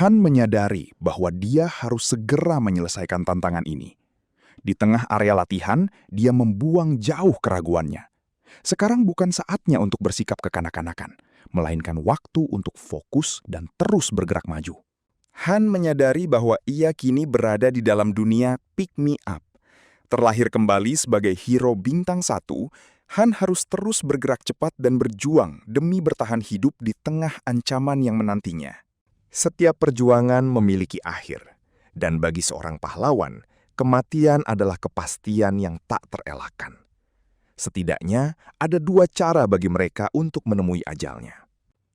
Han menyadari bahwa dia harus segera menyelesaikan tantangan ini. Di tengah area latihan, dia membuang jauh keraguannya. Sekarang bukan saatnya untuk bersikap kekanak-kanakan, melainkan waktu untuk fokus dan terus bergerak maju. Han menyadari bahwa ia kini berada di dalam dunia pick me up. Terlahir kembali sebagai hero bintang 1, Han harus terus bergerak cepat dan berjuang demi bertahan hidup di tengah ancaman yang menantinya. Setiap perjuangan memiliki akhir, dan bagi seorang pahlawan, kematian adalah kepastian yang tak terelakkan. Setidaknya, ada 2 cara bagi mereka untuk menemui ajalnya.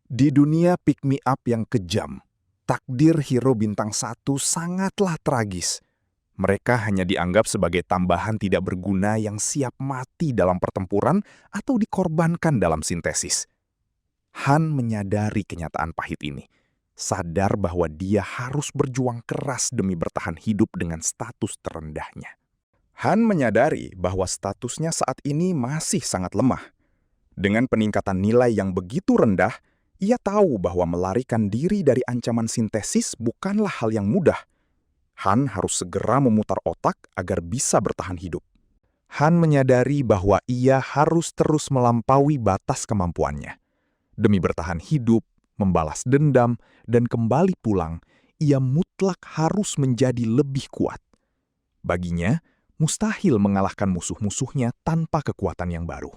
Di dunia pick me up yang kejam, takdir hero bintang 1 sangatlah tragis. Mereka hanya dianggap sebagai tambahan tidak berguna yang siap mati dalam pertempuran atau dikorbankan dalam sintesis. Han menyadari kenyataan pahit ini, sadar bahwa dia harus berjuang keras demi bertahan hidup dengan status terendahnya. Han menyadari bahwa statusnya saat ini masih sangat lemah. Dengan peningkatan nilai yang begitu rendah, ia tahu bahwa melarikan diri dari ancaman sintesis bukanlah hal yang mudah. Han harus segera memutar otak agar bisa bertahan hidup. Han menyadari bahwa ia harus terus melampaui batas kemampuannya. Demi bertahan hidup, membalas dendam, dan kembali pulang, ia mutlak harus menjadi lebih kuat. Baginya, mustahil mengalahkan musuh-musuhnya tanpa kekuatan yang baru.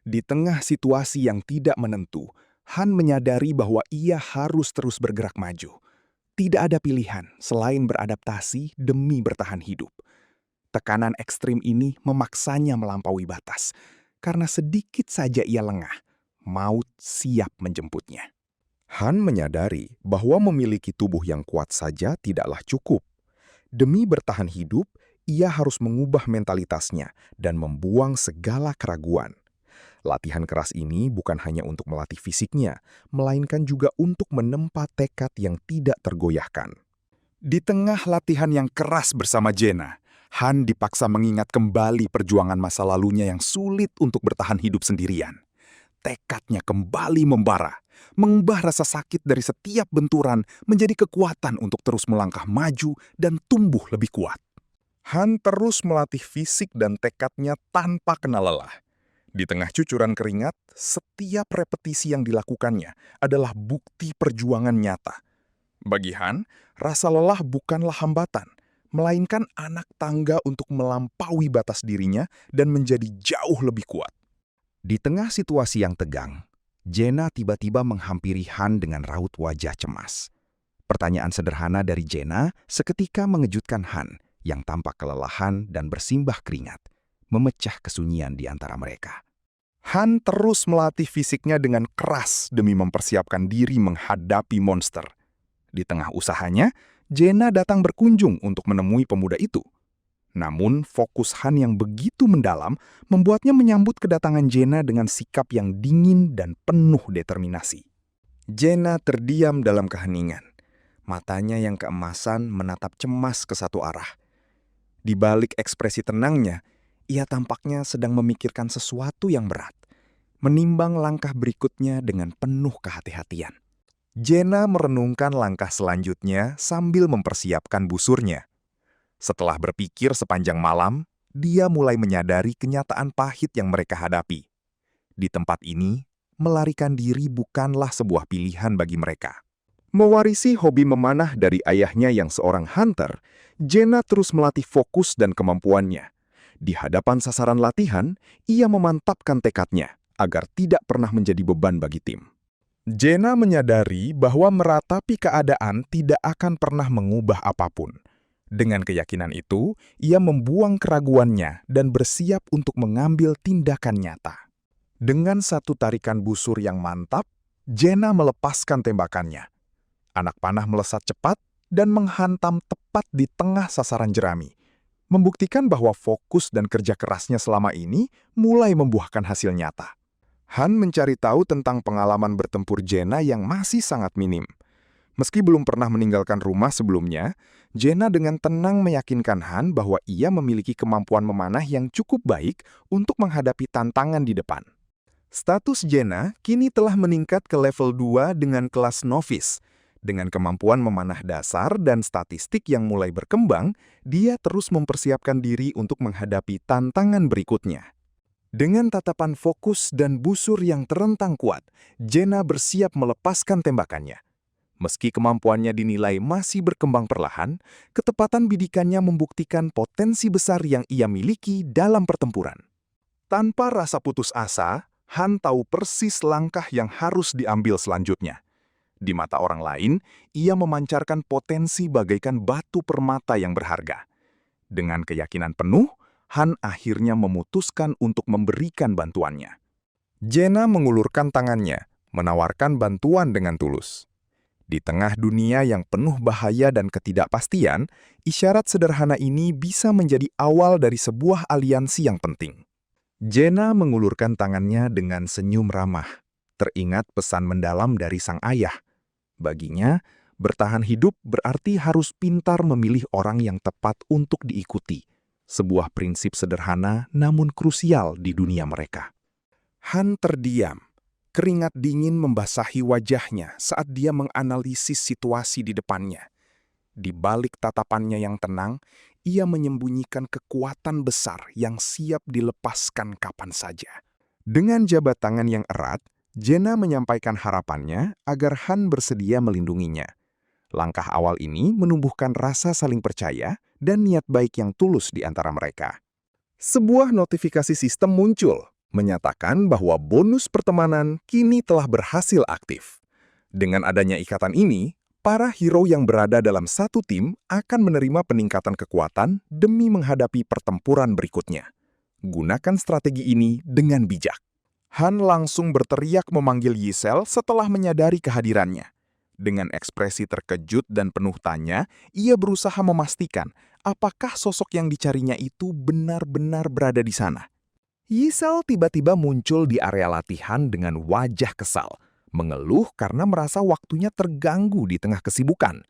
Di tengah situasi yang tidak menentu, Han menyadari bahwa ia harus terus bergerak maju. Tidak ada pilihan selain beradaptasi demi bertahan hidup. Tekanan ekstrim ini memaksanya melampaui batas, karena sedikit saja ia lengah, maut siap menjemputnya. Han menyadari bahwa memiliki tubuh yang kuat saja tidaklah cukup. Demi bertahan hidup, ia harus mengubah mentalitasnya dan membuang segala keraguan. Latihan keras ini bukan hanya untuk melatih fisiknya, melainkan juga untuk menempa tekad yang tidak tergoyahkan. Di tengah latihan yang keras bersama Jaina, Han dipaksa mengingat kembali perjuangan masa lalunya yang sulit untuk bertahan hidup sendirian. Tekadnya kembali membara, mengubah rasa sakit dari setiap benturan menjadi kekuatan untuk terus melangkah maju dan tumbuh lebih kuat. Han terus melatih fisik dan tekadnya tanpa kenal lelah. Di tengah cucuran keringat, setiap repetisi yang dilakukannya adalah bukti perjuangan nyata. Bagi Han, rasa lelah bukanlah hambatan, melainkan anak tangga untuk melampaui batas dirinya dan menjadi jauh lebih kuat. Di tengah situasi yang tegang, Jaina tiba-tiba menghampiri Han dengan raut wajah cemas. Pertanyaan sederhana dari Jaina seketika mengejutkan Han yang tampak kelelahan dan bersimbah keringat, memecah kesunyian di antara mereka. Han terus melatih fisiknya dengan keras demi mempersiapkan diri menghadapi monster. Di tengah usahanya, Jaina datang berkunjung untuk menemui pemuda itu. Namun, fokus Han yang begitu mendalam membuatnya menyambut kedatangan Jaina dengan sikap yang dingin dan penuh determinasi. Jaina terdiam dalam keheningan. Matanya yang keemasan menatap cemas ke satu arah. Di balik ekspresi tenangnya, ia tampaknya sedang memikirkan sesuatu yang berat, menimbang langkah berikutnya dengan penuh kehati-hatian. Jaina merenungkan langkah selanjutnya sambil mempersiapkan busurnya. Setelah berpikir sepanjang malam, dia mulai menyadari kenyataan pahit yang mereka hadapi. Di tempat ini, melarikan diri bukanlah sebuah pilihan bagi mereka. Mewarisi hobi memanah dari ayahnya yang seorang hunter, Jaina terus melatih fokus dan kemampuannya. Di hadapan sasaran latihan, ia memantapkan tekadnya agar tidak pernah menjadi beban bagi tim. Jaina menyadari bahwa meratapi keadaan tidak akan pernah mengubah apapun. Dengan keyakinan itu, ia membuang keraguannya dan bersiap untuk mengambil tindakan nyata. Dengan satu tarikan busur yang mantap, Jaina melepaskan tembakannya. Anak panah melesat cepat dan menghantam tepat di tengah sasaran jerami, membuktikan bahwa fokus dan kerja kerasnya selama ini mulai membuahkan hasil nyata. Han mencari tahu tentang pengalaman bertempur Jaina yang masih sangat minim. Meski belum pernah meninggalkan rumah sebelumnya, Jaina dengan tenang meyakinkan Han bahwa ia memiliki kemampuan memanah yang cukup baik untuk menghadapi tantangan di depan. Status Jaina kini telah meningkat ke level 2 dengan kelas novice, Dengan kemampuan memanah dasar dan statistik yang mulai berkembang, dia terus mempersiapkan diri untuk menghadapi tantangan berikutnya. Dengan tatapan fokus dan busur yang terentang kuat, Jenna bersiap melepaskan tembakannya. Meski kemampuannya dinilai masih berkembang perlahan, ketepatan bidikannya membuktikan potensi besar yang ia miliki dalam pertempuran. Tanpa rasa putus asa, Han tahu persis langkah yang harus diambil selanjutnya. Di mata orang lain, ia memancarkan potensi bagaikan batu permata yang berharga. Dengan keyakinan penuh, Han akhirnya memutuskan untuk memberikan bantuannya. Jenna mengulurkan tangannya, menawarkan bantuan dengan tulus. Di tengah dunia yang penuh bahaya dan ketidakpastian, isyarat sederhana ini bisa menjadi awal dari sebuah aliansi yang penting. Jenna mengulurkan tangannya dengan senyum ramah. Teringat pesan mendalam dari sang ayah. Baginya, bertahan hidup berarti harus pintar memilih orang yang tepat untuk diikuti. Sebuah prinsip sederhana namun krusial di dunia mereka. Han terdiam. Keringat dingin membasahi wajahnya saat dia menganalisis situasi di depannya. Di balik tatapannya yang tenang, ia menyembunyikan kekuatan besar yang siap dilepaskan kapan saja. Dengan jabat tangan yang erat, Jenna menyampaikan harapannya agar Han bersedia melindunginya. Langkah awal ini menumbuhkan rasa saling percaya dan niat baik yang tulus di antara mereka. Sebuah notifikasi sistem muncul, menyatakan bahwa bonus pertemanan kini telah berhasil aktif. Dengan adanya ikatan ini, para hero yang berada dalam satu tim akan menerima peningkatan kekuatan demi menghadapi pertempuran berikutnya. Gunakan strategi ini dengan bijak. Han langsung berteriak memanggil Giselle setelah menyadari kehadirannya. Dengan ekspresi terkejut dan penuh tanya, ia berusaha memastikan apakah sosok yang dicarinya itu benar-benar berada di sana. Giselle tiba-tiba muncul di area latihan dengan wajah kesal, mengeluh karena merasa waktunya terganggu di tengah kesibukan.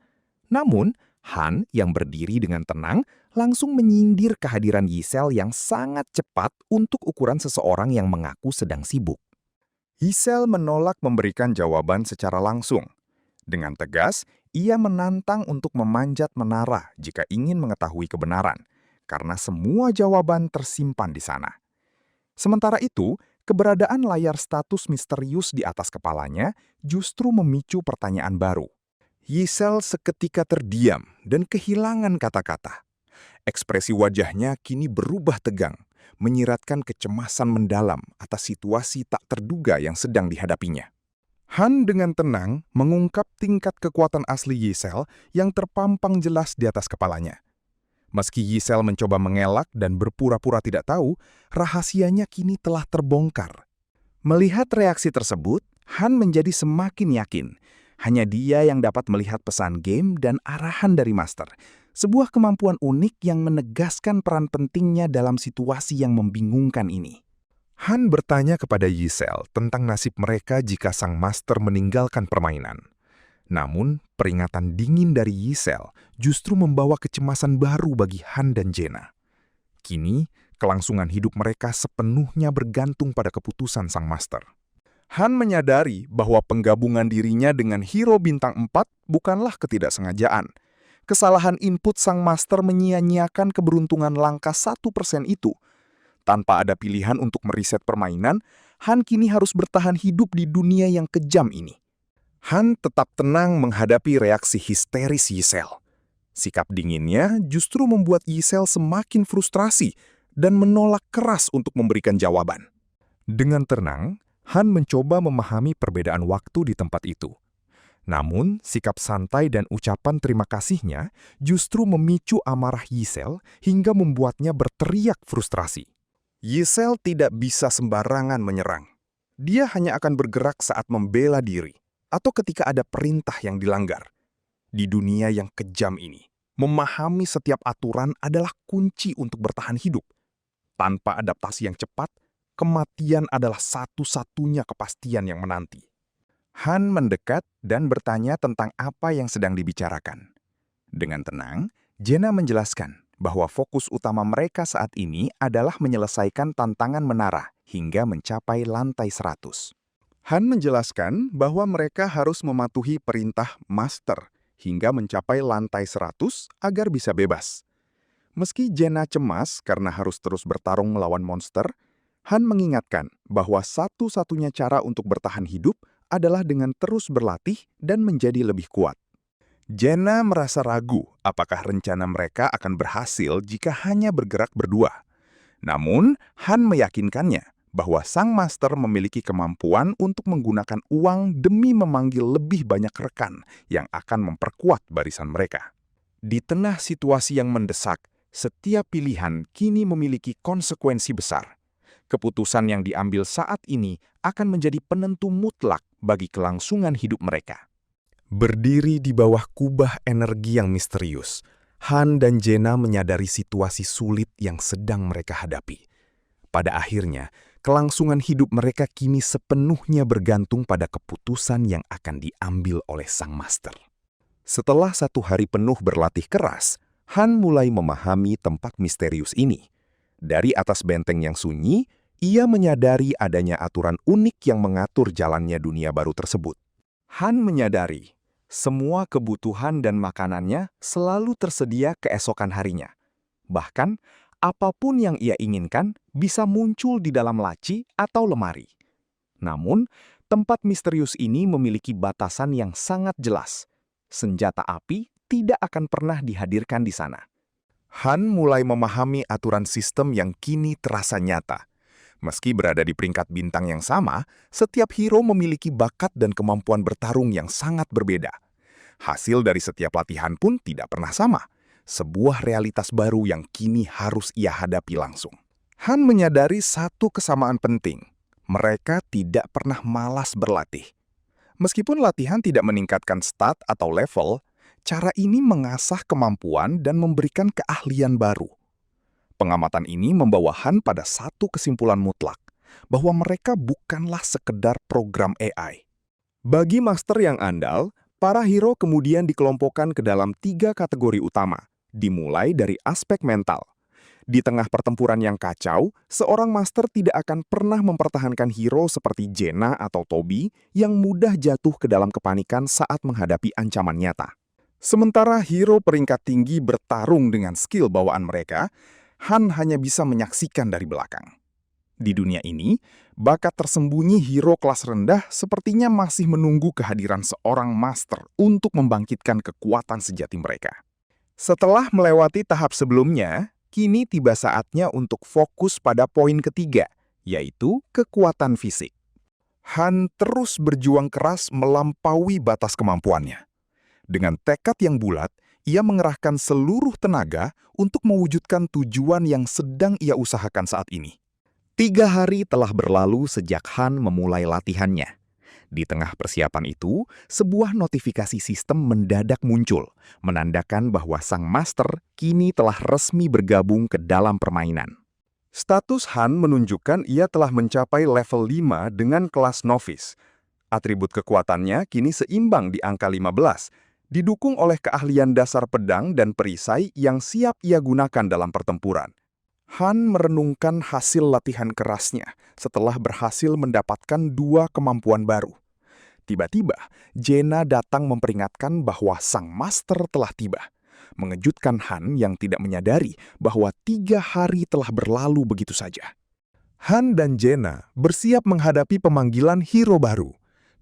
Namun, Han yang berdiri dengan tenang langsung menyindir kehadiran Giselle yang sangat cepat untuk ukuran seseorang yang mengaku sedang sibuk. Giselle menolak memberikan jawaban secara langsung. Dengan tegas, ia menantang untuk memanjat menara jika ingin mengetahui kebenaran, karena semua jawaban tersimpan di sana. Sementara itu, keberadaan layar status misterius di atas kepalanya justru memicu pertanyaan baru. Giselle seketika terdiam dan kehilangan kata-kata. Ekspresi wajahnya kini berubah tegang, menyiratkan kecemasan mendalam atas situasi tak terduga yang sedang dihadapinya. Han dengan tenang mengungkap tingkat kekuatan asli Giselle yang terpampang jelas di atas kepalanya. Meski Giselle mencoba mengelak dan berpura-pura tidak tahu, rahasianya kini telah terbongkar. Melihat reaksi tersebut, Han menjadi semakin yakin. Hanya dia yang dapat melihat pesan game dan arahan dari Master. Sebuah kemampuan unik yang menegaskan peran pentingnya dalam situasi yang membingungkan ini. Han bertanya kepada Giselle tentang nasib mereka jika sang Master meninggalkan permainan. Namun, peringatan dingin dari Giselle justru membawa kecemasan baru bagi Han dan Jenna. Kini, kelangsungan hidup mereka sepenuhnya bergantung pada keputusan sang Master. Han menyadari bahwa penggabungan dirinya dengan hero bintang 4 bukanlah ketidaksengajaan. Kesalahan input sang Master menyia-nyiakan keberuntungan langka 1% itu. Tanpa ada pilihan untuk meriset permainan, Han kini harus bertahan hidup di dunia yang kejam ini. Han tetap tenang menghadapi reaksi histeris Giselle. Sikap dinginnya justru membuat Giselle semakin frustrasi dan menolak keras untuk memberikan jawaban. Dengan tenang, Han mencoba memahami perbedaan waktu di tempat itu. Namun, sikap santai dan ucapan terima kasihnya justru memicu amarah Giselle hingga membuatnya berteriak frustrasi. Giselle tidak bisa sembarangan menyerang. Dia hanya akan bergerak saat membela diri atau ketika ada perintah yang dilanggar. Di dunia yang kejam ini, memahami setiap aturan adalah kunci untuk bertahan hidup. Tanpa adaptasi yang cepat, kematian adalah satu-satunya kepastian yang menanti. Han mendekat dan bertanya tentang apa yang sedang dibicarakan. Dengan tenang, Jenna menjelaskan bahwa fokus utama mereka saat ini adalah menyelesaikan tantangan menara hingga mencapai lantai 100. Han menjelaskan bahwa mereka harus mematuhi perintah master hingga mencapai lantai 100 agar bisa bebas. Meski Jaina cemas karena harus terus bertarung melawan monster, Han mengingatkan bahwa satu-satunya cara untuk bertahan hidup adalah dengan terus berlatih dan menjadi lebih kuat. Jaina merasa ragu apakah rencana mereka akan berhasil jika hanya bergerak berdua. Namun, Han meyakinkannya bahwa sang master memiliki kemampuan untuk menggunakan uang demi memanggil lebih banyak rekan yang akan memperkuat barisan mereka. Di tengah situasi yang mendesak, setiap pilihan kini memiliki konsekuensi besar. Keputusan yang diambil saat ini akan menjadi penentu mutlak bagi kelangsungan hidup mereka. Berdiri di bawah kubah energi yang misterius, Han dan Jaina menyadari situasi sulit yang sedang mereka hadapi. Pada akhirnya, kelangsungan hidup mereka kini sepenuhnya bergantung pada keputusan yang akan diambil oleh sang master. Setelah 1 hari penuh berlatih keras, Han mulai memahami tempat misterius ini. Dari atas benteng yang sunyi, ia menyadari adanya aturan unik yang mengatur jalannya dunia baru tersebut. Han menyadari semua kebutuhan dan makanannya selalu tersedia keesokan harinya. Bahkan, apapun yang ia inginkan bisa muncul di dalam laci atau lemari. Namun, tempat misterius ini memiliki batasan yang sangat jelas. Senjata api tidak akan pernah dihadirkan di sana. Han mulai memahami aturan sistem yang kini terasa nyata. Meski berada di peringkat bintang yang sama, setiap hero memiliki bakat dan kemampuan bertarung yang sangat berbeda. Hasil dari setiap latihan pun tidak pernah sama. Sebuah realitas baru yang kini harus ia hadapi langsung. Han menyadari satu kesamaan penting. Mereka tidak pernah malas berlatih. Meskipun latihan tidak meningkatkan stat atau level, cara ini mengasah kemampuan dan memberikan keahlian baru. Pengamatan ini membawa Han pada satu kesimpulan mutlak, bahwa mereka bukanlah sekedar program AI. Bagi master yang andal, para hero kemudian dikelompokkan ke dalam 3 kategori utama, dimulai dari aspek mental. Di tengah pertempuran yang kacau, seorang master tidak akan pernah mempertahankan hero seperti Jaina atau Toby yang mudah jatuh ke dalam kepanikan saat menghadapi ancaman nyata. Sementara hero peringkat tinggi bertarung dengan skill bawaan mereka, Han hanya bisa menyaksikan dari belakang. Di dunia ini, bakat tersembunyi hero kelas rendah sepertinya masih menunggu kehadiran seorang master untuk membangkitkan kekuatan sejati mereka. Setelah melewati tahap sebelumnya, kini tiba saatnya untuk fokus pada poin ketiga, yaitu kekuatan fisik. Han terus berjuang keras melampaui batas kemampuannya. Dengan tekad yang bulat, ia mengerahkan seluruh tenaga untuk mewujudkan tujuan yang sedang ia usahakan saat ini. 3 hari telah berlalu sejak Han memulai latihannya. Di tengah persiapan itu, sebuah notifikasi sistem mendadak muncul, menandakan bahwa sang master kini telah resmi bergabung ke dalam permainan. Status Han menunjukkan ia telah mencapai level 5 dengan kelas novice. Atribut kekuatannya kini seimbang di angka 15, didukung oleh keahlian dasar pedang dan perisai yang siap ia gunakan dalam pertempuran. Han merenungkan hasil latihan kerasnya setelah berhasil mendapatkan 2 kemampuan baru. Tiba-tiba, Jaina datang memperingatkan bahwa sang master telah tiba. Mengejutkan Han yang tidak menyadari bahwa 3 hari telah berlalu begitu saja. Han dan Jaina bersiap menghadapi pemanggilan hero baru.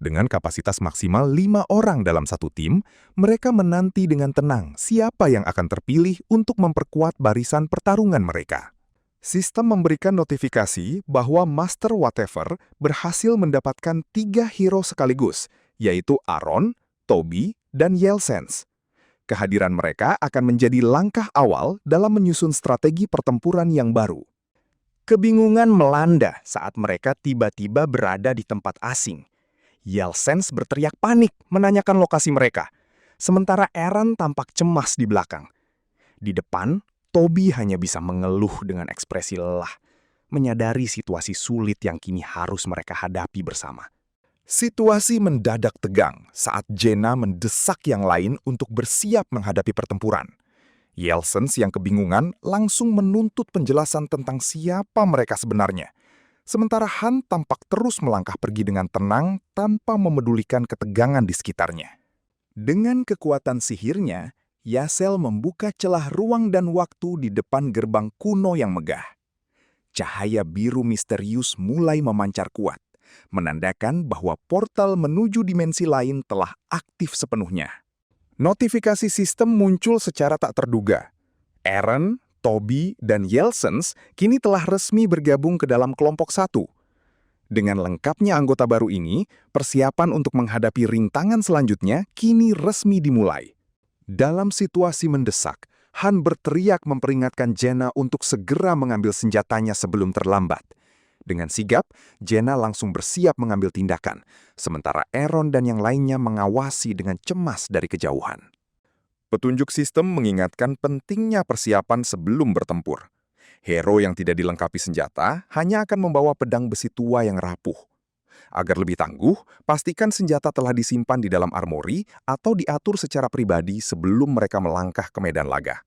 Dengan kapasitas maksimal 5 orang dalam satu tim, mereka menanti dengan tenang siapa yang akan terpilih untuk memperkuat barisan pertarungan mereka. Sistem memberikan notifikasi bahwa Master Whatever berhasil mendapatkan 3 hero sekaligus, yaitu Aaron, Toby, dan Yelsens. Kehadiran mereka akan menjadi langkah awal dalam menyusun strategi pertempuran yang baru. Kebingungan melanda saat mereka tiba-tiba berada di tempat asing. Yelsens berteriak panik menanyakan lokasi mereka, sementara Aaron tampak cemas di belakang. Di depan, Toby hanya bisa mengeluh dengan ekspresi lelah, menyadari situasi sulit yang kini harus mereka hadapi bersama. Situasi mendadak tegang saat Jaina mendesak yang lain untuk bersiap menghadapi pertempuran. Yelsens yang kebingungan langsung menuntut penjelasan tentang siapa mereka sebenarnya. Sementara Han tampak terus melangkah pergi dengan tenang tanpa memedulikan ketegangan di sekitarnya. Dengan kekuatan sihirnya, Yasel membuka celah ruang dan waktu di depan gerbang kuno yang megah. Cahaya biru misterius mulai memancar kuat, menandakan bahwa portal menuju dimensi lain telah aktif sepenuhnya. Notifikasi sistem muncul secara tak terduga. Aaron, Toby, dan Yelsens kini telah resmi bergabung ke dalam kelompok satu. Dengan lengkapnya anggota baru ini, persiapan untuk menghadapi rintangan selanjutnya kini resmi dimulai. Dalam situasi mendesak, Han berteriak memperingatkan Jenna untuk segera mengambil senjatanya sebelum terlambat. Dengan sigap, Jenna langsung bersiap mengambil tindakan, sementara Aaron dan yang lainnya mengawasi dengan cemas dari kejauhan. Petunjuk sistem mengingatkan pentingnya persiapan sebelum bertempur. Hero yang tidak dilengkapi senjata hanya akan membawa pedang besi tua yang rapuh. Agar lebih tangguh, pastikan senjata telah disimpan di dalam armori atau diatur secara pribadi sebelum mereka melangkah ke medan laga.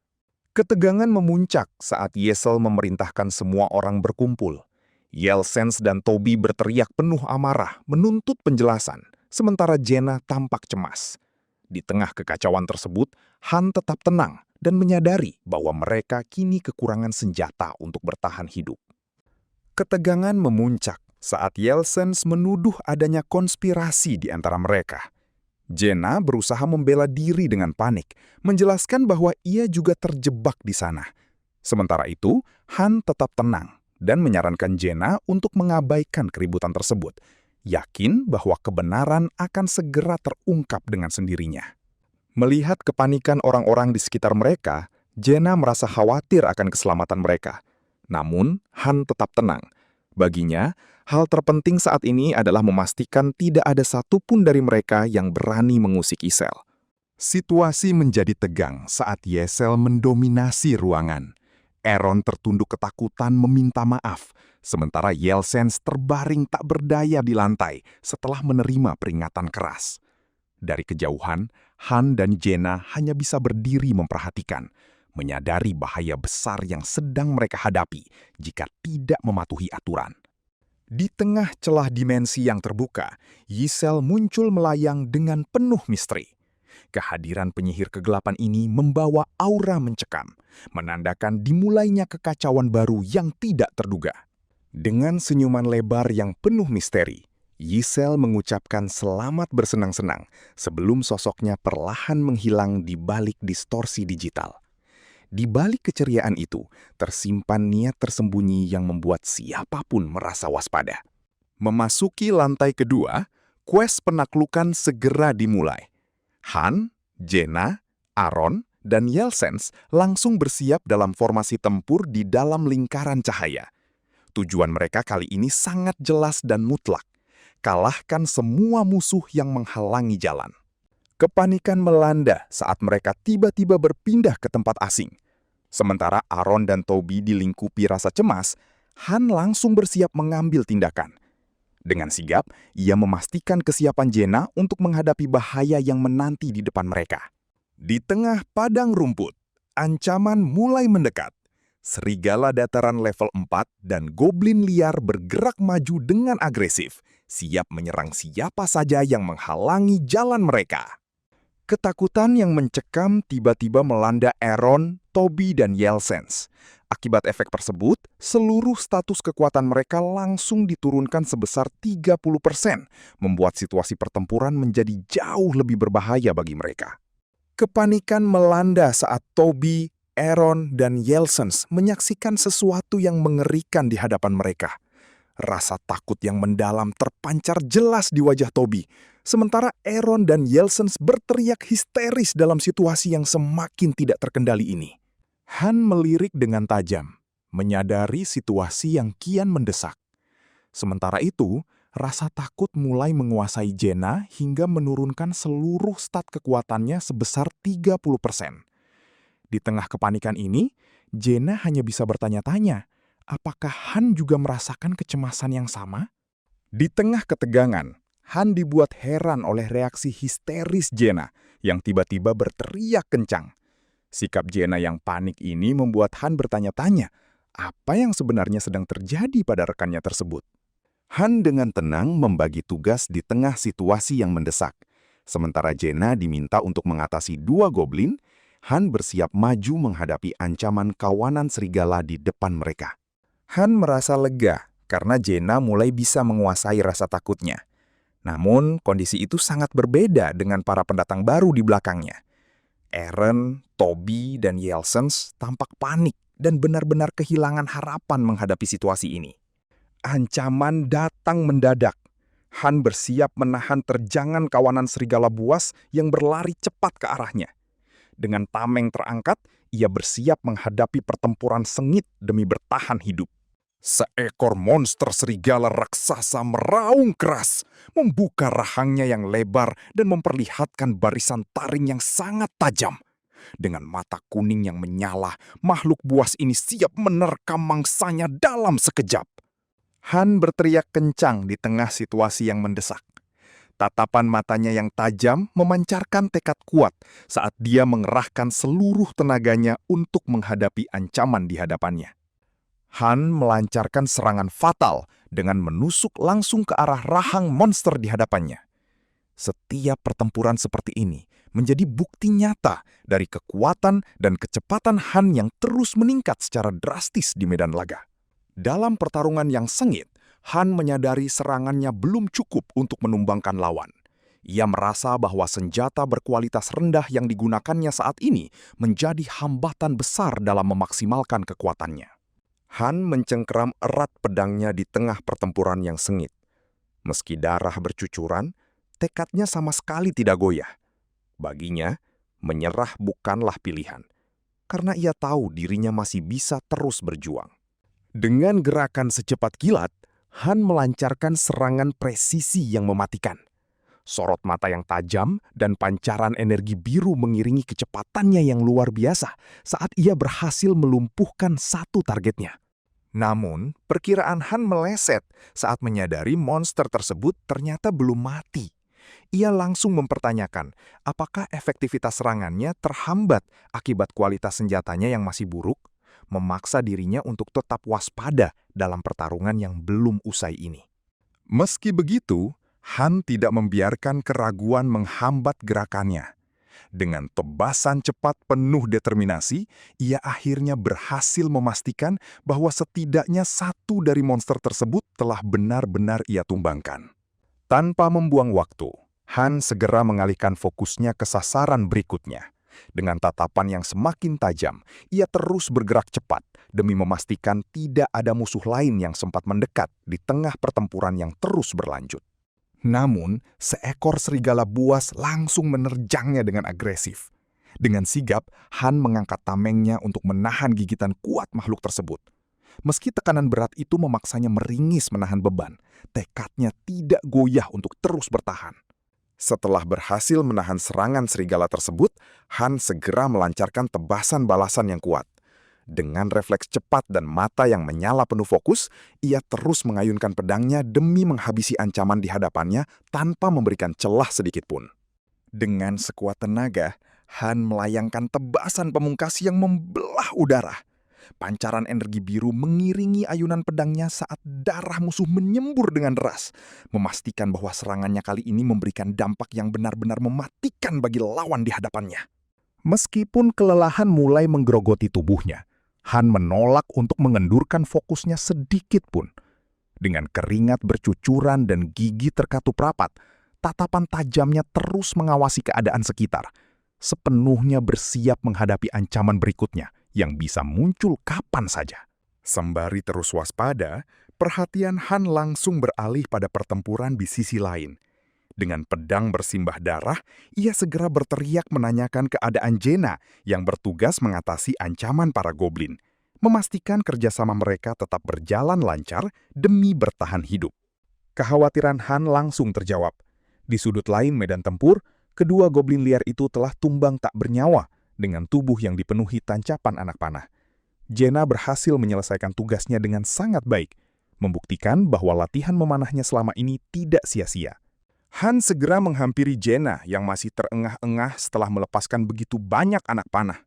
Ketegangan memuncak saat Yesel memerintahkan semua orang berkumpul. Yelsens dan Toby berteriak penuh amarah menuntut penjelasan, sementara Jenna tampak cemas. Di tengah kekacauan tersebut, Han tetap tenang dan menyadari bahwa mereka kini kekurangan senjata untuk bertahan hidup. Ketegangan memuncak saat Yelsens menuduh adanya konspirasi di antara mereka. Jenna berusaha membela diri dengan panik, menjelaskan bahwa ia juga terjebak di sana. Sementara itu, Han tetap tenang dan menyarankan Jenna untuk mengabaikan keributan tersebut, yakin bahwa kebenaran akan segera terungkap dengan sendirinya. Melihat kepanikan orang-orang di sekitar mereka, Jenna merasa khawatir akan keselamatan mereka. Namun, Han tetap tenang. Baginya, hal terpenting saat ini adalah memastikan tidak ada satupun dari mereka yang berani mengusik Isel. Situasi menjadi tegang saat Yesel mendominasi ruangan. Aaron tertunduk ketakutan meminta maaf, sementara Yelsens terbaring tak berdaya di lantai setelah menerima peringatan keras. Dari kejauhan, Han dan Jenna hanya bisa berdiri memperhatikan, menyadari bahaya besar yang sedang mereka hadapi jika tidak mematuhi aturan. Di tengah celah dimensi yang terbuka, Yisel muncul melayang dengan penuh misteri. Kehadiran penyihir kegelapan ini membawa aura mencekam, menandakan dimulainya kekacauan baru yang tidak terduga. Dengan senyuman lebar yang penuh misteri, Yisel mengucapkan selamat bersenang-senang sebelum sosoknya perlahan menghilang di balik distorsi digital. Di balik keceriaan itu, tersimpan niat tersembunyi yang membuat siapapun merasa waspada. Memasuki lantai kedua, quest penaklukan segera dimulai. Han, Jenna, Aaron, dan Yelsens langsung bersiap dalam formasi tempur di dalam lingkaran cahaya. Tujuan mereka kali ini sangat jelas dan mutlak. Kalahkan semua musuh yang menghalangi jalan. Kepanikan melanda saat mereka tiba-tiba berpindah ke tempat asing. Sementara Aaron dan Toby dilingkupi rasa cemas, Han langsung bersiap mengambil tindakan. Dengan sigap, ia memastikan kesiapan Jenna untuk menghadapi bahaya yang menanti di depan mereka. Di tengah padang rumput, ancaman mulai mendekat. Serigala dataran level 4 dan goblin liar bergerak maju dengan agresif, siap menyerang siapa saja yang menghalangi jalan mereka. Ketakutan yang mencekam tiba-tiba melanda Aaron, Toby, dan Yelsens. Akibat efek tersebut, seluruh status kekuatan mereka langsung diturunkan sebesar 30%, membuat situasi pertempuran menjadi jauh lebih berbahaya bagi mereka. Kepanikan melanda saat Toby, Aaron, dan Yelsens menyaksikan sesuatu yang mengerikan di hadapan mereka. Rasa takut yang mendalam terpancar jelas di wajah Toby, sementara Aaron dan Yelsens berteriak histeris dalam situasi yang semakin tidak terkendali ini. Han melirik dengan tajam, menyadari situasi yang kian mendesak. Sementara itu, rasa takut mulai menguasai Jenna hingga menurunkan seluruh stat kekuatannya sebesar 30%. Di tengah kepanikan ini, Jenna hanya bisa bertanya-tanya, apakah Han juga merasakan kecemasan yang sama? Di tengah ketegangan, Han dibuat heran oleh reaksi histeris Jenna yang tiba-tiba berteriak kencang. Sikap Jenna yang panik ini membuat Han bertanya-tanya, apa yang sebenarnya sedang terjadi pada rekannya tersebut. Han dengan tenang membagi tugas di tengah situasi yang mendesak. Sementara Jaina diminta untuk mengatasi 2 goblin, Han bersiap maju menghadapi ancaman kawanan serigala di depan mereka. Han merasa lega karena Jaina mulai bisa menguasai rasa takutnya. Namun, kondisi itu sangat berbeda dengan para pendatang baru di belakangnya. Eren, Toby, dan Yelsens tampak panik dan benar-benar kehilangan harapan menghadapi situasi ini. Ancaman datang mendadak. Han bersiap menahan terjangan kawanan serigala buas yang berlari cepat ke arahnya. Dengan tameng terangkat, ia bersiap menghadapi pertempuran sengit demi bertahan hidup. Seekor monster serigala raksasa meraung keras, membuka rahangnya yang lebar dan memperlihatkan barisan taring yang sangat tajam. Dengan mata kuning yang menyala, makhluk buas ini siap menerkam mangsanya dalam sekejap. Han berteriak kencang di tengah situasi yang mendesak. Tatapan matanya yang tajam memancarkan tekad kuat saat dia mengerahkan seluruh tenaganya untuk menghadapi ancaman di hadapannya. Han melancarkan serangan fatal dengan menusuk langsung ke arah rahang monster di hadapannya. Setiap pertempuran seperti ini menjadi bukti nyata dari kekuatan dan kecepatan Han yang terus meningkat secara drastis di medan laga. Dalam pertarungan yang sengit, Han menyadari serangannya belum cukup untuk menumbangkan lawan. Ia merasa bahwa senjata berkualitas rendah yang digunakannya saat ini menjadi hambatan besar dalam memaksimalkan kekuatannya. Han mencengkeram erat pedangnya di tengah pertempuran yang sengit. Meski darah bercucuran, tekadnya sama sekali tidak goyah. Baginya, menyerah bukanlah pilihan, karena ia tahu dirinya masih bisa terus berjuang. Dengan gerakan secepat kilat, Han melancarkan serangan presisi yang mematikan. Sorot mata yang tajam dan pancaran energi biru mengiringi kecepatannya yang luar biasa saat ia berhasil melumpuhkan satu targetnya. Namun, perkiraan Han meleset saat menyadari monster tersebut ternyata belum mati. Ia langsung mempertanyakan apakah efektivitas serangannya terhambat akibat kualitas senjatanya yang masih buruk, memaksa dirinya untuk tetap waspada dalam pertarungan yang belum usai ini. Meski begitu, Han tidak membiarkan keraguan menghambat gerakannya. Dengan tebasan cepat penuh determinasi, ia akhirnya berhasil memastikan bahwa setidaknya satu dari monster tersebut telah benar-benar ia tumbangkan. Tanpa membuang waktu, Han segera mengalihkan fokusnya ke sasaran berikutnya. Dengan tatapan yang semakin tajam, ia terus bergerak cepat demi memastikan tidak ada musuh lain yang sempat mendekat di tengah pertempuran yang terus berlanjut. Namun, seekor serigala buas langsung menerjangnya dengan agresif. Dengan sigap, Han mengangkat tamengnya untuk menahan gigitan kuat makhluk tersebut. Meski tekanan berat itu memaksanya meringis menahan beban, tekadnya tidak goyah untuk terus bertahan. Setelah berhasil menahan serangan serigala tersebut, Han segera melancarkan tebasan balasan yang kuat. Dengan refleks cepat dan mata yang menyala penuh fokus, ia terus mengayunkan pedangnya demi menghabisi ancaman di hadapannya tanpa memberikan celah sedikit pun. Dengan sekuat tenaga, Han melayangkan tebasan pemungkas yang membelah udara. Pancaran energi biru mengiringi ayunan pedangnya saat darah musuh menyembur dengan deras, memastikan bahwa serangannya kali ini memberikan dampak yang benar-benar mematikan bagi lawan di hadapannya. Meskipun kelelahan mulai menggerogoti tubuhnya, Han menolak untuk mengendurkan fokusnya sedikit pun. Dengan keringat bercucuran dan gigi terkatup rapat, tatapan tajamnya terus mengawasi keadaan sekitar, sepenuhnya bersiap menghadapi ancaman berikutnya yang bisa muncul kapan saja. Sembari terus waspada, perhatian Han langsung beralih pada pertempuran di sisi lain. Dengan pedang bersimbah darah, ia segera berteriak menanyakan keadaan Jaina yang bertugas mengatasi ancaman para goblin, memastikan kerjasama mereka tetap berjalan lancar demi bertahan hidup. Kekhawatiran Han langsung terjawab. Di sudut lain medan tempur, kedua goblin liar itu telah tumbang tak bernyawa dengan tubuh yang dipenuhi tancapan anak panah. Jaina berhasil menyelesaikan tugasnya dengan sangat baik, membuktikan bahwa latihan memanahnya selama ini tidak sia-sia. Han segera menghampiri Jaina yang masih terengah-engah setelah melepaskan begitu banyak anak panah.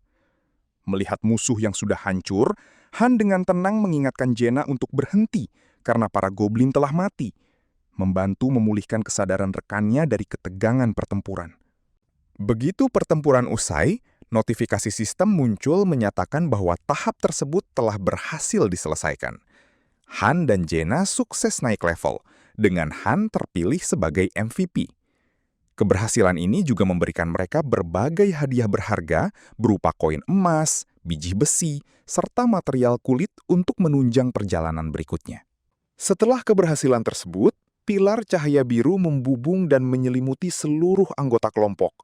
Melihat musuh yang sudah hancur, Han dengan tenang mengingatkan Jaina untuk berhenti karena para goblin telah mati, membantu memulihkan kesadaran rekannya dari ketegangan pertempuran. Begitu pertempuran usai, notifikasi sistem muncul menyatakan bahwa tahap tersebut telah berhasil diselesaikan. Han dan Jaina sukses naik level, dengan Han terpilih sebagai MVP. Keberhasilan ini juga memberikan mereka berbagai hadiah berharga berupa koin emas, biji besi, serta material kulit untuk menunjang perjalanan berikutnya. Setelah keberhasilan tersebut, pilar cahaya biru membubung dan menyelimuti seluruh anggota kelompok.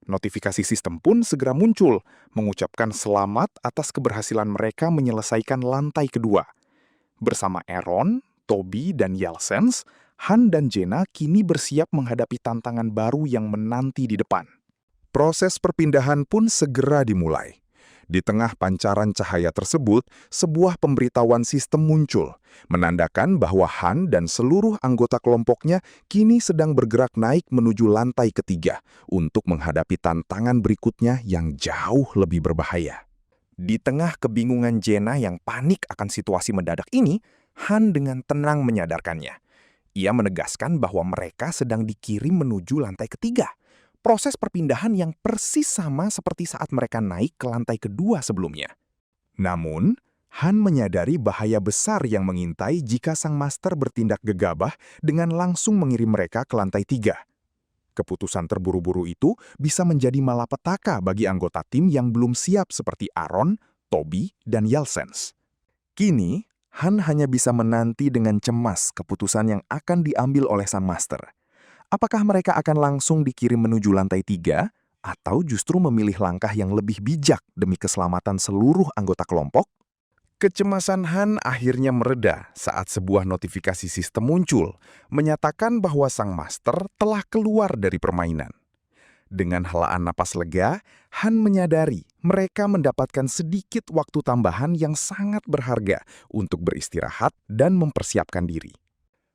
Notifikasi sistem pun segera muncul, mengucapkan selamat atas keberhasilan mereka menyelesaikan lantai kedua. Bersama Aaron, Toby, dan Yelsens, Han dan Jaina kini bersiap menghadapi tantangan baru yang menanti di depan. Proses perpindahan pun segera dimulai. Di tengah pancaran cahaya tersebut, sebuah pemberitahuan sistem muncul, menandakan bahwa Han dan seluruh anggota kelompoknya kini sedang bergerak naik menuju lantai ketiga untuk menghadapi tantangan berikutnya yang jauh lebih berbahaya. Di tengah kebingungan Jaina yang panik akan situasi mendadak ini, Han dengan tenang menyadarkannya. Ia menegaskan bahwa mereka sedang dikirim menuju lantai ketiga. Proses perpindahan yang persis sama seperti saat mereka naik ke lantai kedua sebelumnya. Namun, Han menyadari bahaya besar yang mengintai jika sang master bertindak gegabah dengan langsung mengirim mereka ke lantai 3. Keputusan terburu-buru itu bisa menjadi malapetaka bagi anggota tim yang belum siap seperti Aaron, Toby, dan Yelsens. Kini, Han hanya bisa menanti dengan cemas keputusan yang akan diambil oleh sang master. Apakah mereka akan langsung dikirim menuju lantai 3, atau justru memilih langkah yang lebih bijak demi keselamatan seluruh anggota kelompok? Kecemasan Han akhirnya mereda saat sebuah notifikasi sistem muncul, menyatakan bahwa sang master telah keluar dari permainan. Dengan helaan napas lega, Han menyadari mereka mendapatkan sedikit waktu tambahan yang sangat berharga untuk beristirahat dan mempersiapkan diri.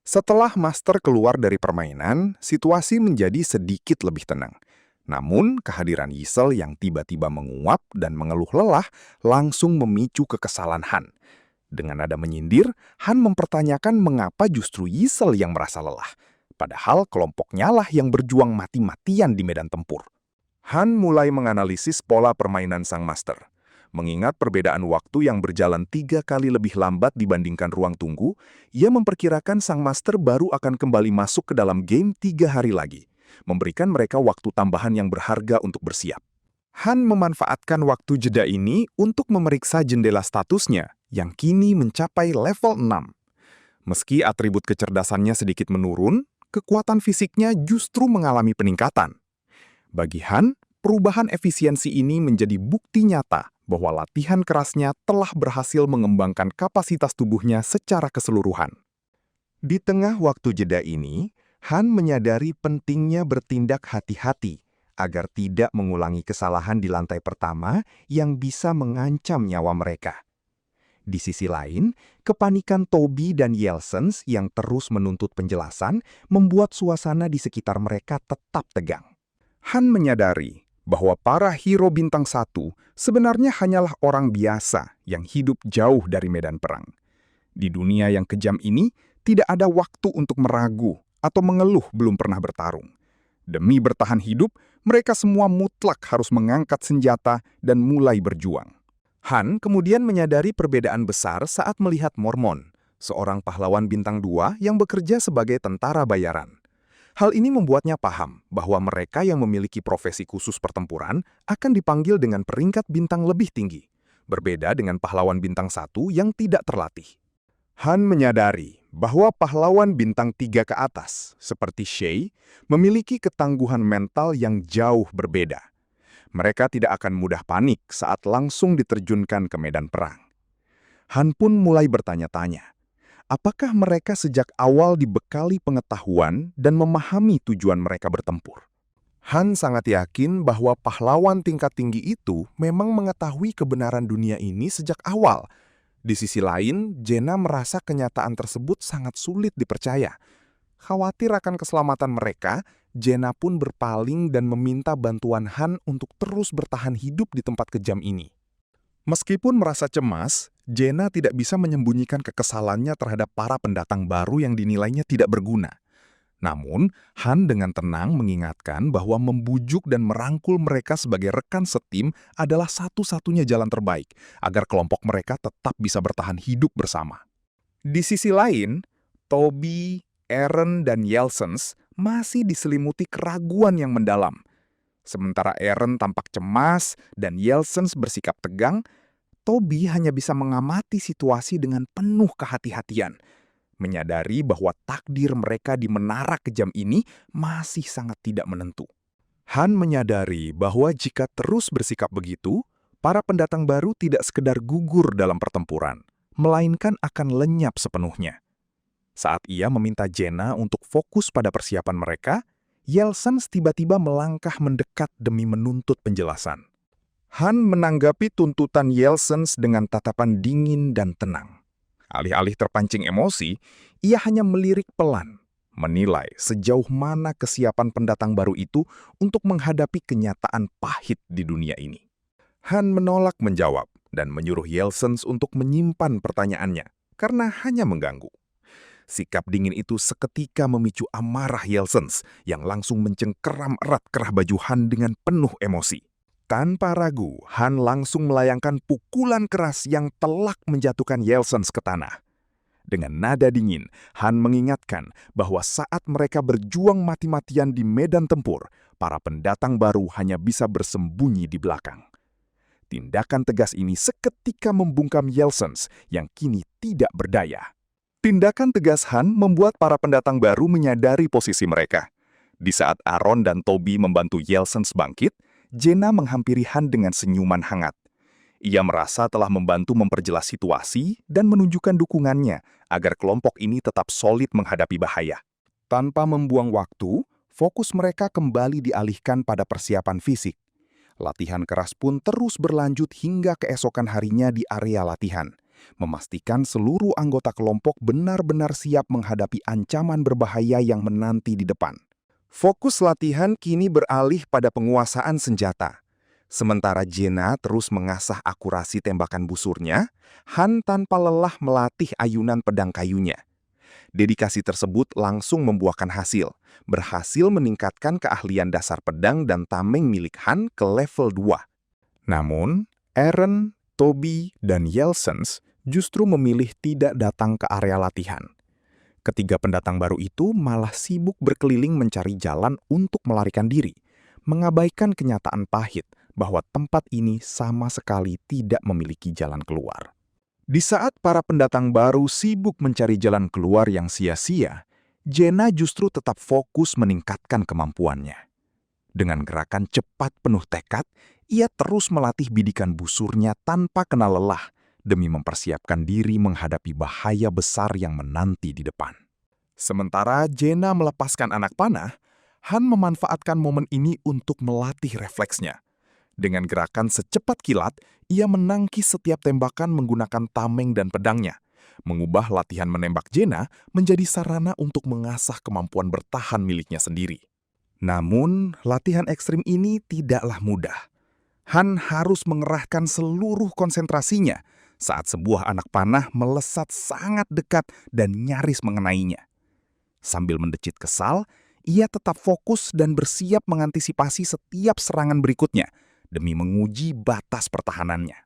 Setelah master keluar dari permainan, situasi menjadi sedikit lebih tenang. Namun, kehadiran Yisel yang tiba-tiba menguap dan mengeluh lelah langsung memicu kekesalan Han. Dengan nada menyindir, Han mempertanyakan mengapa justru Yisel yang merasa lelah. Padahal kelompoknya lah yang berjuang mati-matian di medan tempur. Han mulai menganalisis pola permainan sang master. Mengingat perbedaan waktu yang berjalan 3 kali lebih lambat dibandingkan ruang tunggu, ia memperkirakan sang master baru akan kembali masuk ke dalam game 3 hari lagi, memberikan mereka waktu tambahan yang berharga untuk bersiap. Han memanfaatkan waktu jeda ini untuk memeriksa jendela statusnya yang kini mencapai level 6. Meski atribut kecerdasannya sedikit menurun, kekuatan fisiknya justru mengalami peningkatan. Bagi Han, perubahan efisiensi ini menjadi bukti nyata bahwa latihan kerasnya telah berhasil mengembangkan kapasitas tubuhnya secara keseluruhan. Di tengah waktu jeda ini, Han menyadari pentingnya bertindak hati-hati agar tidak mengulangi kesalahan di lantai pertama yang bisa mengancam nyawa mereka. Di sisi lain, kepanikan Toby dan Yelsens yang terus menuntut penjelasan membuat suasana di sekitar mereka tetap tegang. Han menyadari bahwa para hero bintang 1 sebenarnya hanyalah orang biasa yang hidup jauh dari medan perang. Di dunia yang kejam ini, tidak ada waktu untuk meragu atau mengeluh belum pernah bertarung. Demi bertahan hidup, mereka semua mutlak harus mengangkat senjata dan mulai berjuang. Han kemudian menyadari perbedaan besar saat melihat Mormon, seorang pahlawan bintang 2 yang bekerja sebagai tentara bayaran. Hal ini membuatnya paham bahwa mereka yang memiliki profesi khusus pertempuran akan dipanggil dengan peringkat bintang lebih tinggi, berbeda dengan pahlawan bintang 1 yang tidak terlatih. Han menyadari bahwa pahlawan bintang 3 ke atas, seperti Shay, memiliki ketangguhan mental yang jauh berbeda. Mereka tidak akan mudah panik saat langsung diterjunkan ke medan perang. Han pun mulai bertanya-tanya, apakah mereka sejak awal dibekali pengetahuan dan memahami tujuan mereka bertempur? Han sangat yakin bahwa pahlawan tingkat tinggi itu memang mengetahui kebenaran dunia ini sejak awal. Di sisi lain, Jaina merasa kenyataan tersebut sangat sulit dipercaya. Khawatir akan keselamatan mereka, Jaina pun berpaling dan meminta bantuan Han untuk terus bertahan hidup di tempat kejam ini. Meskipun merasa cemas, Jenna tidak bisa menyembunyikan kekesalannya terhadap para pendatang baru yang dinilainya tidak berguna. Namun, Han dengan tenang mengingatkan bahwa membujuk dan merangkul mereka sebagai rekan setim adalah satu-satunya jalan terbaik agar kelompok mereka tetap bisa bertahan hidup bersama. Di sisi lain, Toby, Aaron, dan Yelsens masih diselimuti keraguan yang mendalam. Sementara Aaron tampak cemas dan Yelsens bersikap tegang, Toby hanya bisa mengamati situasi dengan penuh kehati-hatian, menyadari bahwa takdir mereka di menara kejam ini masih sangat tidak menentu. Han menyadari bahwa jika terus bersikap begitu, para pendatang baru tidak sekedar gugur dalam pertempuran, melainkan akan lenyap sepenuhnya. Saat ia meminta Jenna untuk fokus pada persiapan mereka, Yelsens tiba-tiba melangkah mendekat demi menuntut penjelasan. Han menanggapi tuntutan Yelsens dengan tatapan dingin dan tenang. Alih-alih terpancing emosi, ia hanya melirik pelan, menilai sejauh mana kesiapan pendatang baru itu untuk menghadapi kenyataan pahit di dunia ini. Han menolak menjawab dan menyuruh Yelsens untuk menyimpan pertanyaannya karena hanya mengganggu. Sikap dingin itu seketika memicu amarah Yelsens yang langsung mencengkeram erat kerah baju Han dengan penuh emosi. Tanpa ragu, Han langsung melayangkan pukulan keras yang telak menjatuhkan Yelsens ke tanah. Dengan nada dingin, Han mengingatkan bahwa saat mereka berjuang mati-matian di medan tempur, para pendatang baru hanya bisa bersembunyi di belakang. Tindakan tegas ini seketika membungkam Yelsens yang kini tidak berdaya. Tindakan tegas Han membuat para pendatang baru menyadari posisi mereka. Di saat Aaron dan Toby membantu Yelsens bangkit, Jenna menghampiri Han dengan senyuman hangat. Ia merasa telah membantu memperjelas situasi dan menunjukkan dukungannya agar kelompok ini tetap solid menghadapi bahaya. Tanpa membuang waktu, fokus mereka kembali dialihkan pada persiapan fisik. Latihan keras pun terus berlanjut hingga keesokan harinya di area latihan, memastikan seluruh anggota kelompok benar-benar siap menghadapi ancaman berbahaya yang menanti di depan. Fokus latihan kini beralih pada penguasaan senjata. Sementara Jenna terus mengasah akurasi tembakan busurnya, Han tanpa lelah melatih ayunan pedang kayunya. Dedikasi tersebut langsung membuahkan hasil, berhasil meningkatkan keahlian dasar pedang dan tameng milik Han ke level 2. Namun, Aaron, Toby, dan Yelsens justru memilih tidak datang ke area latihan. Ketiga pendatang baru itu malah sibuk berkeliling mencari jalan untuk melarikan diri, mengabaikan kenyataan pahit bahwa tempat ini sama sekali tidak memiliki jalan keluar. Di saat para pendatang baru sibuk mencari jalan keluar yang sia-sia, Jenna justru tetap fokus meningkatkan kemampuannya. Dengan gerakan cepat penuh tekad, ia terus melatih bidikan busurnya tanpa kenal lelah, demi mempersiapkan diri menghadapi bahaya besar yang menanti di depan. Sementara Jenna melepaskan anak panah, Han memanfaatkan momen ini untuk melatih refleksnya. Dengan gerakan secepat kilat, ia menangkis setiap tembakan menggunakan tameng dan pedangnya, mengubah latihan menembak Jenna menjadi sarana untuk mengasah kemampuan bertahan miliknya sendiri. Namun, latihan ekstrim ini tidaklah mudah. Han harus mengerahkan seluruh konsentrasinya saat sebuah anak panah melesat sangat dekat dan nyaris mengenainya. Sambil mendecit kesal, ia tetap fokus dan bersiap mengantisipasi setiap serangan berikutnya demi menguji batas pertahanannya.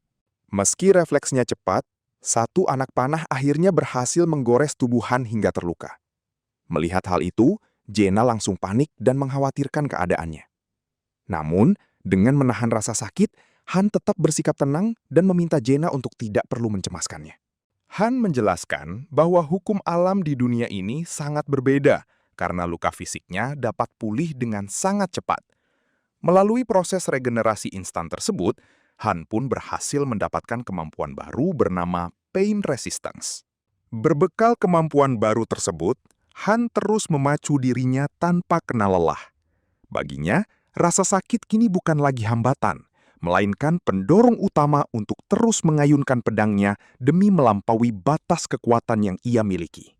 Meski refleksnya cepat, satu anak panah akhirnya berhasil menggores tubuh Han hingga terluka. Melihat hal itu, Jenna langsung panik dan mengkhawatirkan keadaannya. Namun, dengan menahan rasa sakit, Han tetap bersikap tenang dan meminta Jenna untuk tidak perlu mencemaskannya. Han menjelaskan bahwa hukum alam di dunia ini sangat berbeda karena luka fisiknya dapat pulih dengan sangat cepat. Melalui proses regenerasi instan tersebut, Han pun berhasil mendapatkan kemampuan baru bernama pain resistance. Berbekal kemampuan baru tersebut, Han terus memacu dirinya tanpa kenal lelah. Baginya, rasa sakit kini bukan lagi hambatan, melainkan pendorong utama untuk terus mengayunkan pedangnya demi melampaui batas kekuatan yang ia miliki.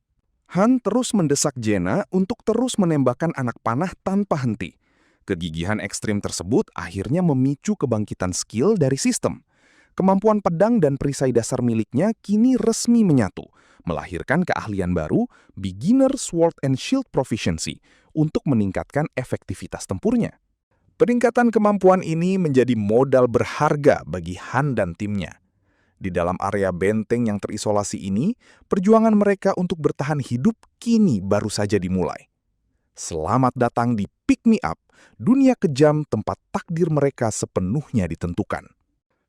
Han terus mendesak Jenna untuk terus menembakkan anak panah tanpa henti. Kegigihan ekstrim tersebut akhirnya memicu kebangkitan skill dari sistem. Kemampuan pedang dan perisai dasar miliknya kini resmi menyatu, melahirkan keahlian baru, Beginner Sword and Shield Proficiency, untuk meningkatkan efektivitas tempurnya. Peningkatan kemampuan ini menjadi modal berharga bagi Han dan timnya. Di dalam area benteng yang terisolasi ini, perjuangan mereka untuk bertahan hidup kini baru saja dimulai. Selamat datang di Pick Me Up, dunia kejam tempat takdir mereka sepenuhnya ditentukan.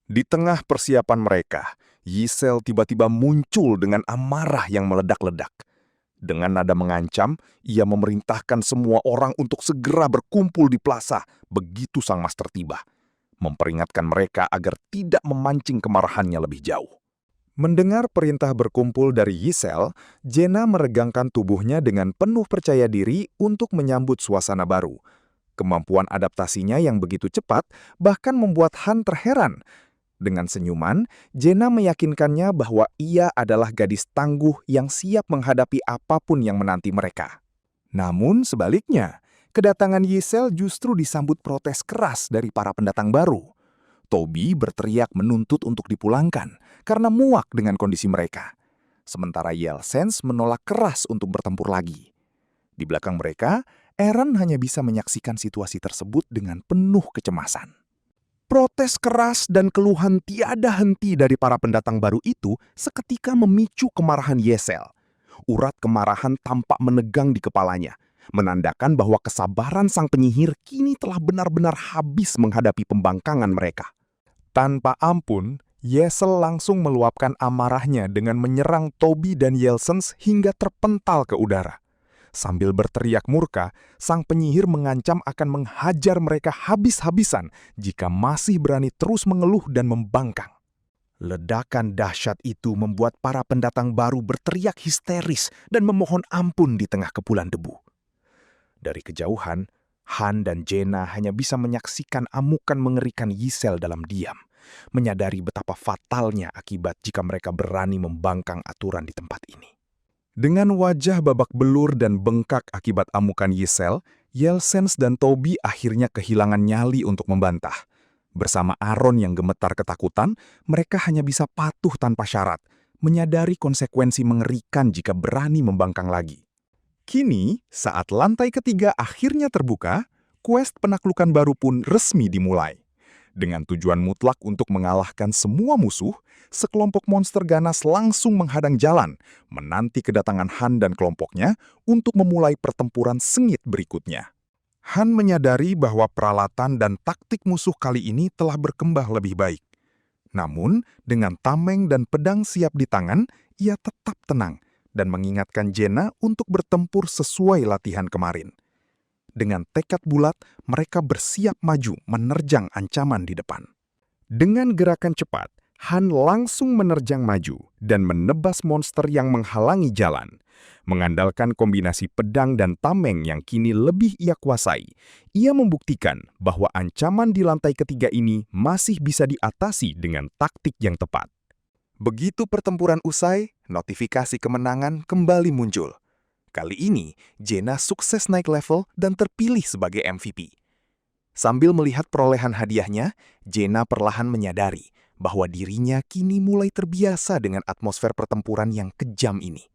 Di tengah persiapan mereka, Ysel tiba-tiba muncul dengan amarah yang meledak-ledak. Dengan nada mengancam, ia memerintahkan semua orang untuk segera berkumpul di plaza begitu sang master tiba, memperingatkan mereka agar tidak memancing kemarahannya lebih jauh. Mendengar perintah berkumpul dari Ysel, Jaina meregangkan tubuhnya dengan penuh percaya diri untuk menyambut suasana baru. Kemampuan adaptasinya yang begitu cepat bahkan membuat Han terheran. Dengan senyuman, Jaina meyakinkannya bahwa ia adalah gadis tangguh yang siap menghadapi apapun yang menanti mereka. Namun sebaliknya, kedatangan Ysel justru disambut protes keras dari para pendatang baru. Toby berteriak menuntut untuk dipulangkan karena muak dengan kondisi mereka. Sementara Yelsens menolak keras untuk bertempur lagi. Di belakang mereka, Eren hanya bisa menyaksikan situasi tersebut dengan penuh kecemasan. Protes keras dan keluhan tiada henti dari para pendatang baru itu seketika memicu kemarahan Ysel. Urat kemarahan tampak menegang di kepalanya, menandakan bahwa kesabaran sang penyihir kini telah benar-benar habis menghadapi pembangkangan mereka. Tanpa ampun, Ysel langsung meluapkan amarahnya dengan menyerang Toby dan Yelsens hingga terpental ke udara. Sambil berteriak murka, sang penyihir mengancam akan menghajar mereka habis-habisan jika masih berani terus mengeluh dan membangkang. Ledakan dahsyat itu membuat para pendatang baru berteriak histeris dan memohon ampun di tengah kepulan debu. Dari kejauhan, Han dan Jaina hanya bisa menyaksikan amukan mengerikan Ysel dalam diam, menyadari betapa fatalnya akibat jika mereka berani membangkang aturan di tempat ini. Dengan wajah babak belur dan bengkak akibat amukan Ysel, Yelsens dan Toby akhirnya kehilangan nyali untuk membantah. Bersama Aaron yang gemetar ketakutan, mereka hanya bisa patuh tanpa syarat, menyadari konsekuensi mengerikan jika berani membangkang lagi. Kini, saat lantai ketiga akhirnya terbuka, quest penaklukan baru pun resmi dimulai. Dengan tujuan mutlak untuk mengalahkan semua musuh, sekelompok monster ganas langsung menghadang jalan, menanti kedatangan Han dan kelompoknya untuk memulai pertempuran sengit berikutnya. Han menyadari bahwa peralatan dan taktik musuh kali ini telah berkembang lebih baik. Namun, dengan tameng dan pedang siap di tangan, ia tetap tenang dan mengingatkan Jaina untuk bertempur sesuai latihan kemarin. Dengan tekad bulat, mereka bersiap maju menerjang ancaman di depan. Dengan gerakan cepat, Han langsung menerjang maju dan menebas monster yang menghalangi jalan. Mengandalkan kombinasi pedang dan tameng yang kini lebih ia kuasai, ia membuktikan bahwa ancaman di lantai ketiga ini masih bisa diatasi dengan taktik yang tepat. Begitu pertempuran usai, notifikasi kemenangan kembali muncul. Kali ini, Jaina sukses naik level dan terpilih sebagai MVP. Sambil melihat perolehan hadiahnya, Jaina perlahan menyadari bahwa dirinya kini mulai terbiasa dengan atmosfer pertempuran yang kejam ini.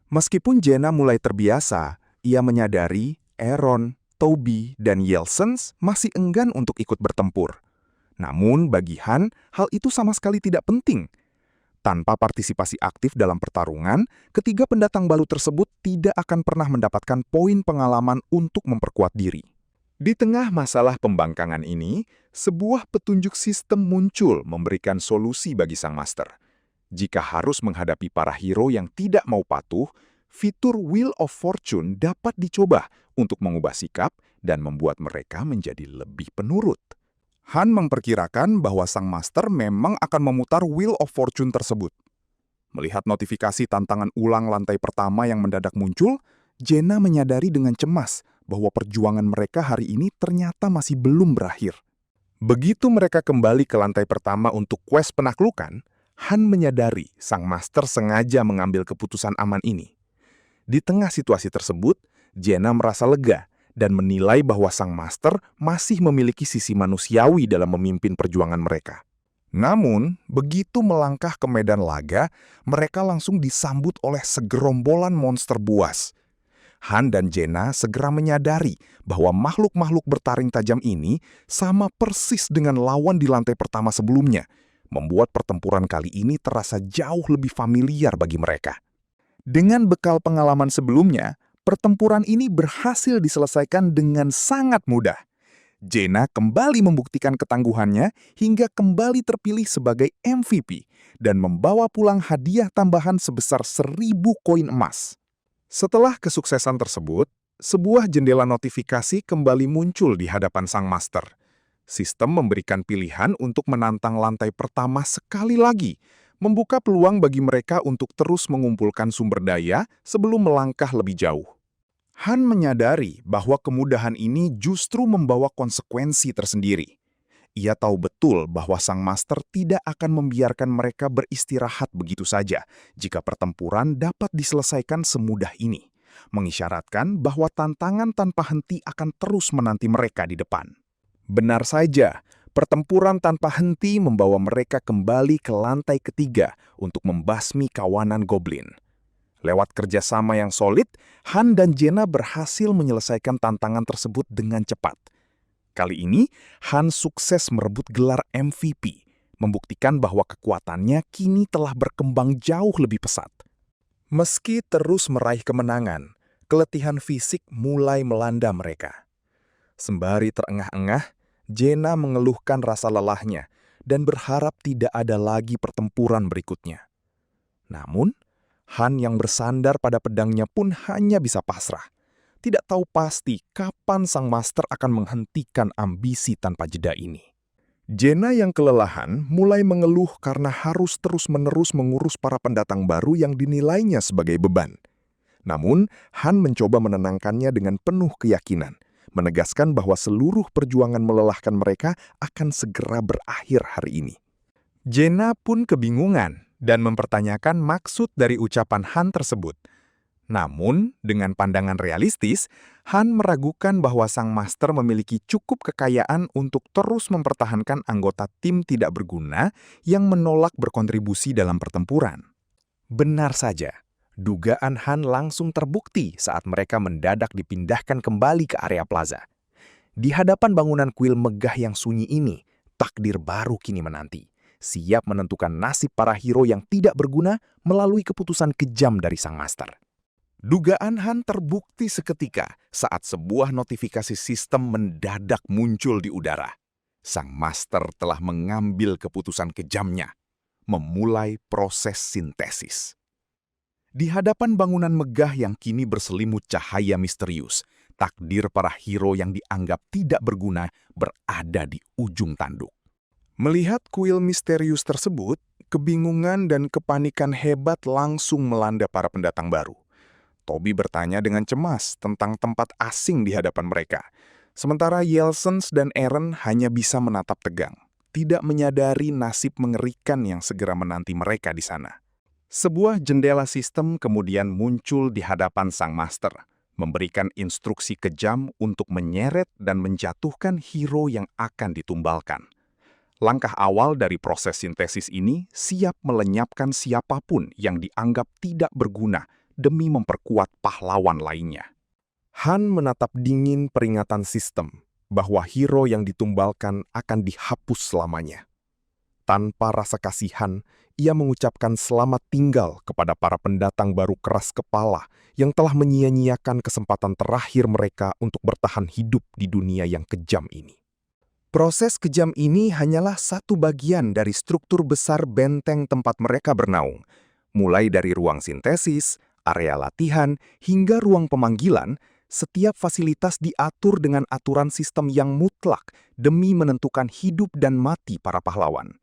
Meskipun Jaina mulai terbiasa, ia menyadari Aaron, Toby, dan Yelsens masih enggan untuk ikut bertempur. Namun bagi Han, hal itu sama sekali tidak penting. Tanpa partisipasi aktif dalam pertarungan, ketiga pendatang baru tersebut tidak akan pernah mendapatkan poin pengalaman untuk memperkuat diri. Di tengah masalah pembangkangan ini, sebuah petunjuk sistem muncul memberikan solusi bagi sang master. Jika harus menghadapi para hero yang tidak mau patuh, fitur Wheel of Fortune dapat dicoba untuk mengubah sikap dan membuat mereka menjadi lebih penurut. Han memperkirakan bahwa sang master memang akan memutar Wheel of Fortune tersebut. Melihat notifikasi tantangan ulang lantai pertama yang mendadak muncul, Jaina menyadari dengan cemas bahwa perjuangan mereka hari ini ternyata masih belum berakhir. Begitu mereka kembali ke lantai pertama untuk quest penaklukan, Han menyadari sang master sengaja mengambil keputusan aman ini. Di tengah situasi tersebut, Jaina merasa lega dan menilai bahwa sang master masih memiliki sisi manusiawi dalam memimpin perjuangan mereka. Namun, begitu melangkah ke medan laga, mereka langsung disambut oleh segerombolan monster buas. Han dan Jaina segera menyadari bahwa makhluk-makhluk bertaring tajam ini sama persis dengan lawan di lantai pertama sebelumnya, membuat pertempuran kali ini terasa jauh lebih familiar bagi mereka. Dengan bekal pengalaman sebelumnya, pertempuran ini berhasil diselesaikan dengan sangat mudah. Jaina kembali membuktikan ketangguhannya hingga kembali terpilih sebagai MVP dan membawa pulang hadiah tambahan sebesar 1.000 koin emas. Setelah kesuksesan tersebut, sebuah jendela notifikasi kembali muncul di hadapan sang master. Sistem memberikan pilihan untuk menantang lantai pertama sekali lagi, membuka peluang bagi mereka untuk terus mengumpulkan sumber daya sebelum melangkah lebih jauh. Han menyadari bahwa kemudahan ini justru membawa konsekuensi tersendiri. Ia tahu betul bahwa sang master tidak akan membiarkan mereka beristirahat begitu saja jika pertempuran dapat diselesaikan semudah ini, mengisyaratkan bahwa tantangan tanpa henti akan terus menanti mereka di depan. Benar saja, pertempuran tanpa henti membawa mereka kembali ke lantai ketiga untuk membasmi kawanan goblin. Lewat kerjasama yang solid, Han dan Jaina berhasil menyelesaikan tantangan tersebut dengan cepat. Kali ini, Han sukses merebut gelar MVP, membuktikan bahwa kekuatannya kini telah berkembang jauh lebih pesat. Meski terus meraih kemenangan, keletihan fisik mulai melanda mereka. Sembari terengah-engah, Jaina mengeluhkan rasa lelahnya dan berharap tidak ada lagi pertempuran berikutnya. Namun, Han yang bersandar pada pedangnya pun hanya bisa pasrah. Tidak tahu pasti kapan sang master akan menghentikan ambisi tanpa jeda ini. Jaina yang kelelahan mulai mengeluh karena harus terus-menerus mengurus para pendatang baru yang dinilainya sebagai beban. Namun, Han mencoba menenangkannya dengan penuh keyakinan, menegaskan bahwa seluruh perjuangan melelahkan mereka akan segera berakhir hari ini. Jaina pun kebingungan dan mempertanyakan maksud dari ucapan Han tersebut. Namun, dengan pandangan realistis, Han meragukan bahwa sang master memiliki cukup kekayaan untuk terus mempertahankan anggota tim tidak berguna yang menolak berkontribusi dalam pertempuran. Benar saja, dugaan Han langsung terbukti saat mereka mendadak dipindahkan kembali ke area plaza. Di hadapan bangunan kuil megah yang sunyi ini, takdir baru kini menanti. Siap menentukan nasib para hero yang tidak berguna melalui keputusan kejam dari sang master. Dugaan Han terbukti seketika saat sebuah notifikasi sistem mendadak muncul di udara. Sang master telah mengambil keputusan kejamnya, memulai proses sintesis. Di hadapan bangunan megah yang kini berselimut cahaya misterius, takdir para hero yang dianggap tidak berguna berada di ujung tanduk. Melihat kuil misterius tersebut, kebingungan dan kepanikan hebat langsung melanda para pendatang baru. Toby bertanya dengan cemas tentang tempat asing di hadapan mereka, sementara Yelsens dan Eren hanya bisa menatap tegang, tidak menyadari nasib mengerikan yang segera menanti mereka di sana. Sebuah jendela sistem kemudian muncul di hadapan sang master, memberikan instruksi kejam untuk menyeret dan menjatuhkan hero yang akan ditumbalkan. Langkah awal dari proses sintesis ini siap melenyapkan siapapun yang dianggap tidak berguna demi memperkuat pahlawan lainnya. Han menatap dingin peringatan sistem bahwa hero yang ditumbalkan akan dihapus selamanya. Tanpa rasa kasihan, ia mengucapkan selamat tinggal kepada para pendatang baru keras kepala yang telah menyia-nyiakan kesempatan terakhir mereka untuk bertahan hidup di dunia yang kejam ini. Proses kejam ini hanyalah satu bagian dari struktur besar benteng tempat mereka bernaung. Mulai dari ruang sintesis, area latihan, hingga ruang pemanggilan, setiap fasilitas diatur dengan aturan sistem yang mutlak demi menentukan hidup dan mati para pahlawan.